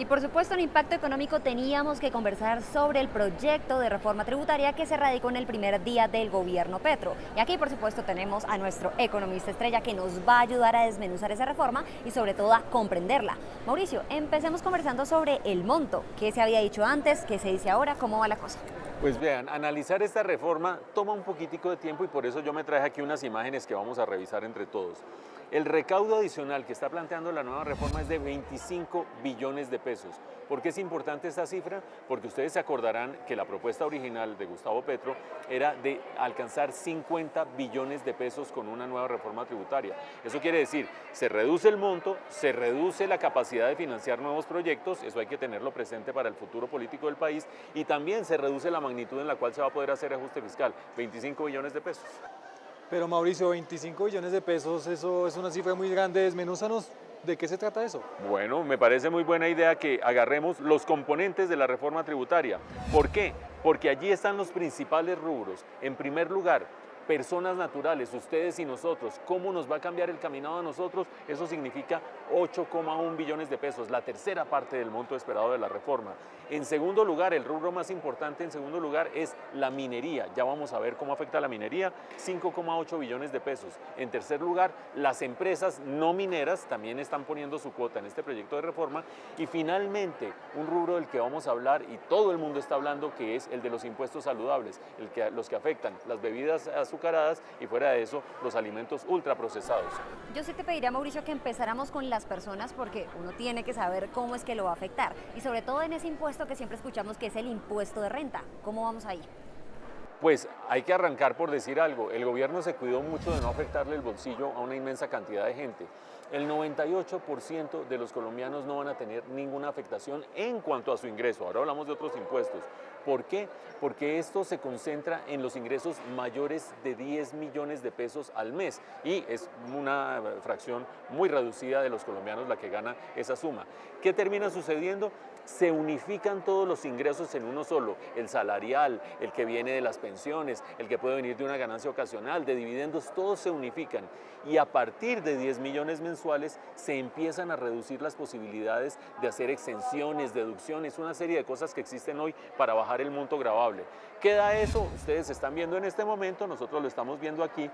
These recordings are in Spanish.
por supuesto en Impacto Económico teníamos que conversar sobre el proyecto de reforma tributaria que se radicó en el primer día del gobierno Petro. Y aquí por supuesto tenemos a nuestro economista estrella que nos va a ayudar a desmenuzar esa reforma y sobre todo a comprenderla. Mauricio, empecemos conversando sobre el monto. ¿Qué se había dicho antes? ¿Qué se dice ahora? ¿Cómo va la cosa? Pues vean, analizar esta reforma toma un poquitico de tiempo y por eso yo me traje aquí unas imágenes que vamos a revisar entre todos. El recaudo adicional que está planteando la nueva reforma es de 25 billones de pesos. ¿Por qué es importante esta cifra? Porque ustedes se acordarán que la propuesta original de Gustavo Petro era de alcanzar 50 billones de pesos con una nueva reforma tributaria. Eso quiere decir, se reduce el monto, se reduce la capacidad de financiar nuevos proyectos, eso hay que tenerlo presente para el futuro político del país, y también se reduce la magnitud en la cual se va a poder hacer ajuste fiscal, 25 billones de pesos. Pero Mauricio, 25 billones de pesos, eso es una cifra muy grande. Desmenúzanos, ¿de qué se trata eso? Bueno, me parece muy buena idea que agarremos los componentes de la reforma tributaria. ¿Por qué? Porque allí están los principales rubros. En primer lugar, personas naturales, ustedes y nosotros. ¿Cómo nos va a cambiar el caminado a nosotros? Eso significa 8,1 billones de pesos, la tercera parte del monto esperado de la reforma. En segundo lugar, el rubro más importante en segundo lugar es la minería. Ya vamos a ver cómo afecta la minería, 5,8 billones de pesos. En tercer lugar, las empresas no mineras también están poniendo su cuota en este proyecto de reforma. Y finalmente, un rubro del que vamos a hablar y todo el mundo está hablando, que es el de los impuestos saludables, los que afectan las bebidas azucaradas y fuera de eso, los alimentos ultraprocesados. Yo sí te pediría, Mauricio, que empezáramos con las personas porque uno tiene que saber cómo es que lo va a afectar y sobre todo en ese impuesto que siempre escuchamos que es el impuesto de renta. ¿Cómo vamos ahí? Pues hay que arrancar por decir algo, el gobierno se cuidó mucho de no afectarle el bolsillo a una inmensa cantidad de gente. El 98% de los colombianos no van a tener ninguna afectación en cuanto a su ingreso. Ahora hablamos de otros impuestos. ¿Por qué? Porque esto se concentra en los ingresos mayores de 10 millones de pesos al mes y es una fracción muy reducida de los colombianos la que gana esa suma. ¿Qué termina sucediendo? Se unifican todos los ingresos en uno solo, el salarial, el que viene de las pensiones, el que puede venir de una ganancia ocasional, de dividendos, todos se unifican y a partir de 10 millones mensuales se empiezan a reducir las posibilidades de hacer exenciones, deducciones, una serie de cosas que existen hoy para bajar el monto gravable. ¿Qué da eso? Ustedes están viendo en este momento, nosotros lo estamos viendo aquí,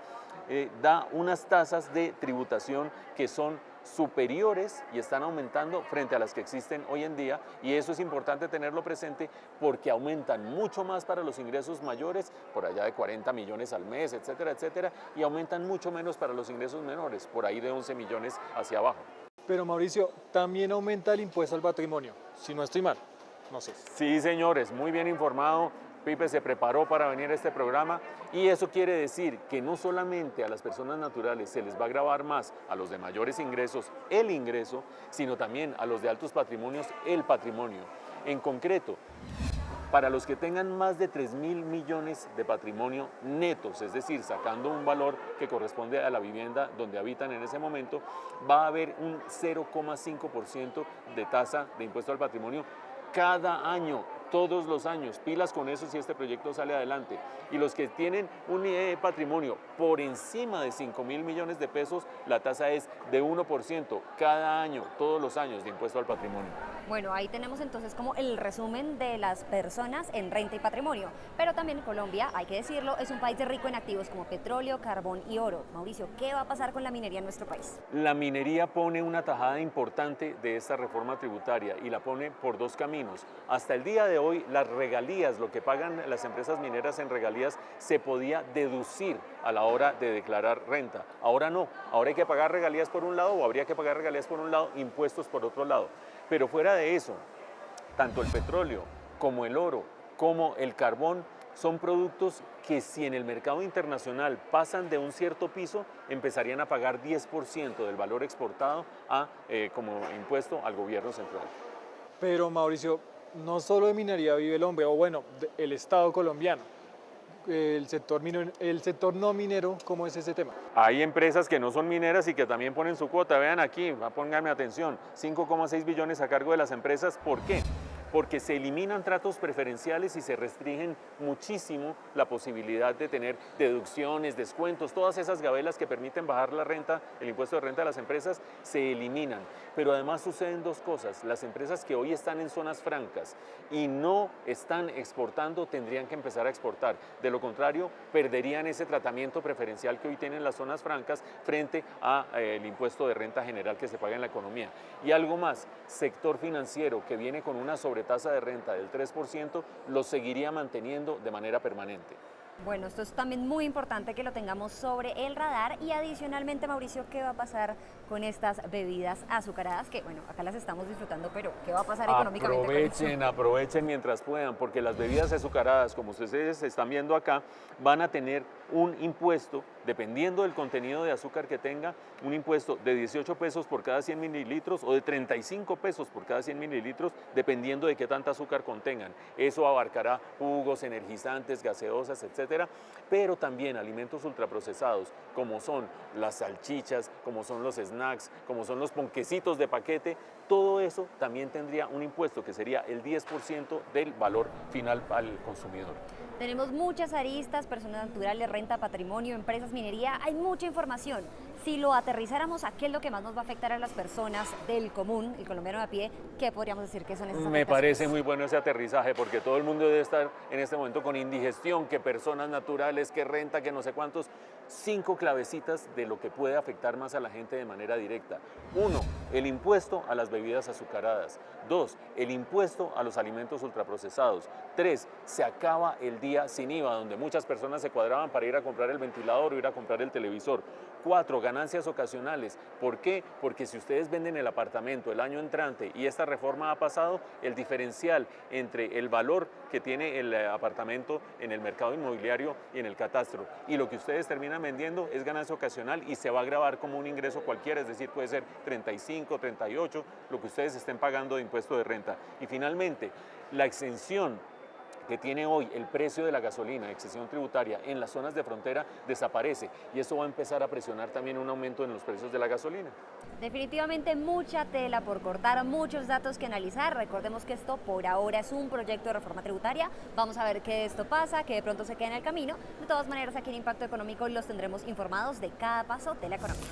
da unas tasas de tributación que son superiores y están aumentando frente a las que existen hoy en día y eso es importante tenerlo presente porque aumentan mucho más para los ingresos mayores, por allá de 40 millones al mes, etcétera, etcétera, y aumentan mucho menos para los ingresos menores, por ahí de 11 millones hacia abajo. Pero Mauricio, también aumenta el impuesto al patrimonio, si no estoy mal, no sé. Sí, señores, muy bien informado. Pipe se preparó para venir a este programa y eso quiere decir que no solamente a las personas naturales se les va a gravar más, a los de mayores ingresos el ingreso, sino también a los de altos patrimonios el patrimonio. En concreto, para los que tengan más de 3.000 millones de patrimonio netos, es decir, sacando un valor que corresponde a la vivienda donde habitan en ese momento, va a haber un 0,5% de tasa de impuesto al patrimonio cada año, todos los años. Pilas con eso si este proyecto sale adelante. Y los que tienen un patrimonio por encima de 5.000 millones de pesos, la tasa es de 1% cada año, todos los años de impuesto al patrimonio. Bueno, ahí tenemos entonces como el resumen de las personas en renta y patrimonio. Pero también Colombia, hay que decirlo, es un país rico en activos como petróleo, carbón y oro. Mauricio, ¿qué va a pasar con la minería en nuestro país? La minería pone una tajada importante de esta reforma tributaria y la pone por dos caminos. Hasta el día de hoy, las regalías, lo que pagan las empresas mineras en regalías, se podía deducir a la hora de declarar renta. Ahora no, ahora hay que pagar regalías por un lado o habría que pagar regalías por un lado, impuestos por otro lado. Pero fuera de eso, tanto el petróleo como el oro, como el carbón, son productos que si en el mercado internacional pasan de un cierto piso, empezarían a pagar 10% del valor exportado como impuesto al gobierno central. Pero Mauricio, no solo de minería vive el hombre, o bueno, el Estado colombiano. El sector no minero, ¿cómo es ese tema? Hay empresas que no son mineras y que también ponen su cuota. Vean aquí, pónganme atención, 5,6 billones a cargo de las empresas. ¿Por qué? porque se eliminan tratos preferenciales y se restringen muchísimo la posibilidad de tener deducciones, descuentos, todas esas gabelas que permiten bajar la renta, el impuesto de renta de las empresas, se eliminan. Pero además suceden dos cosas: las empresas que hoy están en zonas francas y no están exportando tendrían que empezar a exportar. De lo contrario, perderían ese tratamiento preferencial que hoy tienen las zonas francas frente al impuesto de renta general que se paga en la economía. Y algo más, sector financiero que viene con una sobretasa de renta del 3%, lo seguiría manteniendo de manera permanente. Bueno, esto es también muy importante que lo tengamos sobre el radar. Y adicionalmente, Mauricio, ¿qué va a pasar con estas bebidas azucaradas? Que bueno, acá las estamos disfrutando, pero ¿qué va a pasar económicamente con eso? Aprovechen mientras puedan, porque las bebidas azucaradas, como ustedes están viendo acá, van a tener un impuesto, dependiendo del contenido de azúcar que tenga, un impuesto de 18 pesos por cada 100 mililitros o de 35 pesos por cada 100 mililitros, dependiendo de qué tanta azúcar contengan. Eso abarcará jugos, energizantes, gaseosas, etcétera, pero también alimentos ultraprocesados, como son las salchichas, como son los snacks, como son los ponquecitos de paquete. Todo eso también tendría un impuesto que sería el 10% del valor final al consumidor. Tenemos muchas aristas: personas naturales, renta, patrimonio, empresas, minería. Hay mucha información. Si lo aterrizáramos, ¿a qué es lo que más nos va a afectar a las personas del común, el colombiano de a pie? ¿Qué podríamos decir que son esas Me afectaciones? parece muy bueno ese aterrizaje, porque todo el mundo debe estar en este momento con indigestión, que personas naturales, que renta, que no sé cuántos. 5 clavecitas de lo que puede afectar más a la gente de manera directa. 1, el impuesto a las bebidas azucaradas. 2, el impuesto a los alimentos ultraprocesados. 3, se acaba el día sin IVA, donde muchas personas se cuadraban para ir a comprar el ventilador o ir a comprar el televisor. 4, ganancias ocasionales. ¿Por qué? Porque si ustedes venden el apartamento el año entrante y esta reforma ha pasado, el diferencial entre el valor que tiene el apartamento en el mercado inmobiliario y en el catastro y lo que ustedes terminan vendiendo es ganancia ocasional y se va a grabar como un ingreso cualquiera, es decir, puede ser 35, 38, lo que ustedes estén pagando de impuesto de renta. Y finalmente, la exención que tiene hoy el precio de la gasolina, exención tributaria en las zonas de frontera, desaparece y eso va a empezar a presionar también un aumento en los precios de la gasolina. Definitivamente mucha tela por cortar, muchos datos que analizar. Recordemos que esto por ahora es un proyecto de reforma tributaria. Vamos a ver qué esto pasa, que de pronto se quede en el camino. De todas maneras, aquí en Impacto Económico los tendremos informados de cada paso de la economía.